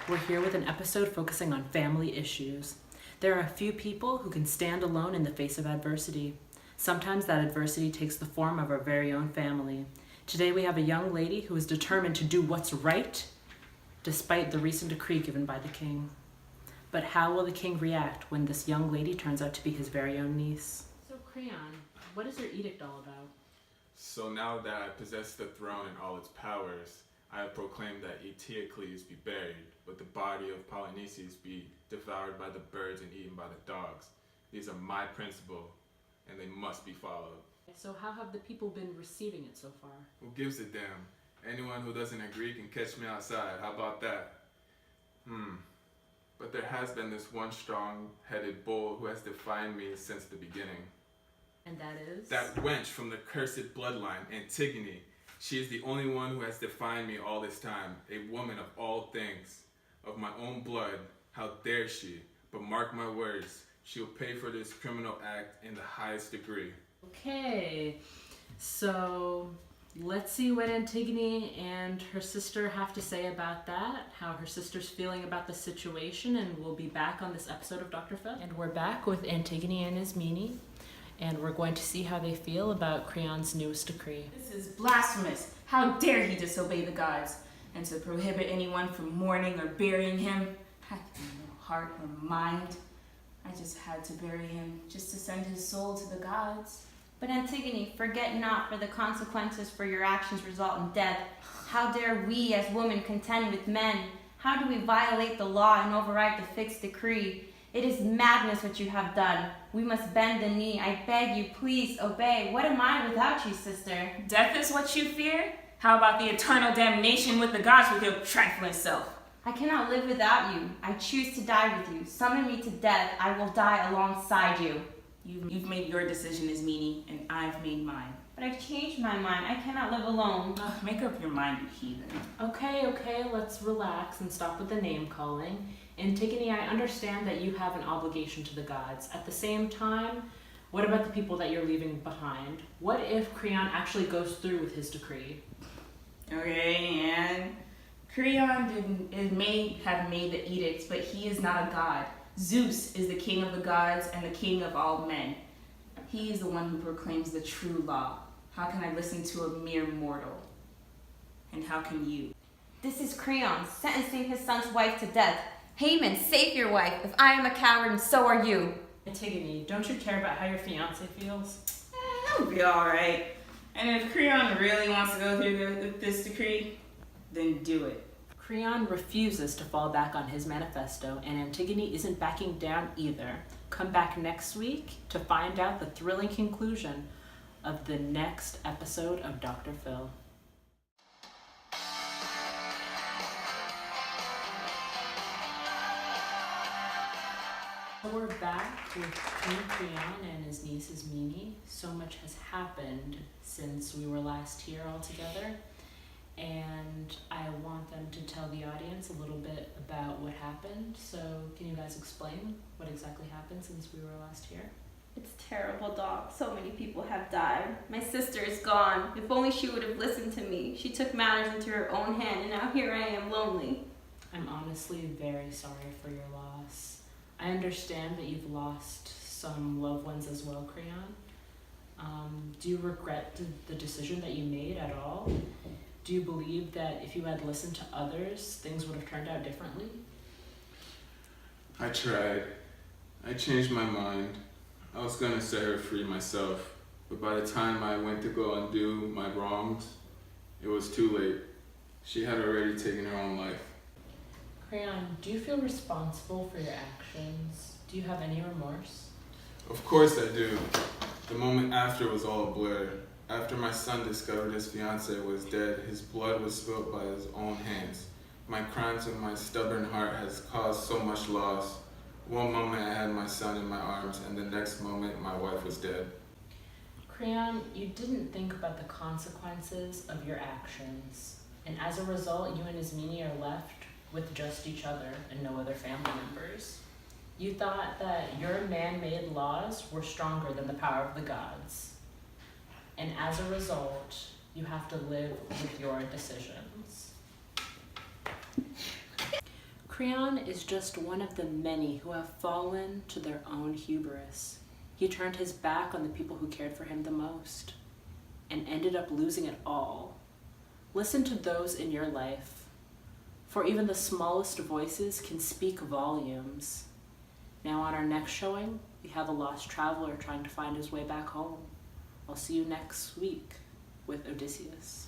We're here with an episode focusing on family issues. There are a few people who can stand alone in the face of adversity. Sometimes that adversity takes the form of our very own family. Today we have a young lady who is determined to do what's right, despite the recent decree given by the king. But how will the king react when this young lady turns out to be his very own niece? So Creon, what is your edict all about? So now that I possess the throne and all its powers, I have proclaimed that Eteocles be buried, but the body of Polynices be devoured by the birds and eaten by the dogs. These are my principles, and they must be followed. So how have the people been receiving it so far? Who gives a damn? Anyone who doesn't agree can catch me outside. How about that? But there has been this one strong-headed bull who has defied me since the beginning. And that is? That wench from the cursed bloodline, Antigone. She is the only one who has defied me all this time, a woman of all things. Of my own blood, how dare she? But mark my words, she will pay for this criminal act in the highest degree. Okay, so let's see what Antigone and her sister have to say about that, how her sister's feeling about the situation, and we'll be back on this episode of Dr. Phil. And we're back with Antigone and Ismene, and we're going to see how they feel about Creon's newest decree. This is blasphemous. How dare he disobey the gods, and to prohibit anyone from mourning or burying him. I have no heart or mind. I just had to bury him, just to send his soul to the gods. But Antigone, forget not, for the consequences for your actions result in death. How dare we as women contend with men? How do we violate the law and override the fixed decree? It is madness what you have done. We must bend the knee. I beg you, please obey. What am I without you, sister? Death is what you fear? How about the eternal damnation with the gods with your trifling self? I cannot live without you. I choose to die with you. Summon me to death. I will die alongside you. You've made your decision, Ismene, and I've made mine. But I've changed my mind. I cannot live alone. Make up your mind, you heathen. Okay, let's relax and stop with the name calling. Antigone, I understand that you have an obligation to the gods. At the same time, what about the people that you're leaving behind? What if Creon actually goes through with his decree? Okay, and Creon may have made the edicts, but he is not a god. Zeus is the king of the gods and the king of all men. He is the one who proclaims the true law. How can I listen to a mere mortal? And how can you? This is Creon, sentencing his son's wife to death. Haman, save your wife. If I am a coward, and so are you. Antigone, don't you care about how your fiancé feels? I'll be alright. And if Creon really wants to go through with this decree, then do it. Creon refuses to fall back on his manifesto, and Antigone isn't backing down either. Come back next week to find out the thrilling conclusion of the next episode of Dr. Phil. We're back with King Creon and his niece Ismene. So much has happened since we were last here all together, and I want them to tell the audience a little bit about what happened. So can you guys explain what exactly happened since we were last here? It's terrible, Doc. So many people have died. My sister is gone. If only she would have listened to me. She took matters into her own hand, and now here I am, lonely. I'm honestly very sorry for your loss. I understand that you've lost some loved ones as well, Creon. Do you regret the decision that you made at all? Do you believe that if you had listened to others, things would have turned out differently? I tried. I changed my mind. I was gonna set her free myself, but by the time I went to go undo my wrongs, it was too late. She had already taken her own life. Creon, do you feel responsible for your actions? Do you have any remorse? Of course I do. The moment after was all a blur. After my son discovered his fiancée was dead, his blood was spilled by his own hands. My crimes and my stubborn heart has caused so much loss. One moment I had my son in my arms, and the next moment my wife was dead. Creon, you didn't think about the consequences of your actions, and as a result, you and Ismene are left with just each other and no other family members. You thought that your man-made laws were stronger than the power of the gods. And as a result, you have to live with your decisions. Creon is just one of the many who have fallen to their own hubris. He turned his back on the people who cared for him the most and ended up losing it all. Listen to those in your life, for even the smallest voices can speak volumes. Now on our next showing, we have a lost traveler trying to find his way back home. I'll see you next week with Odysseus.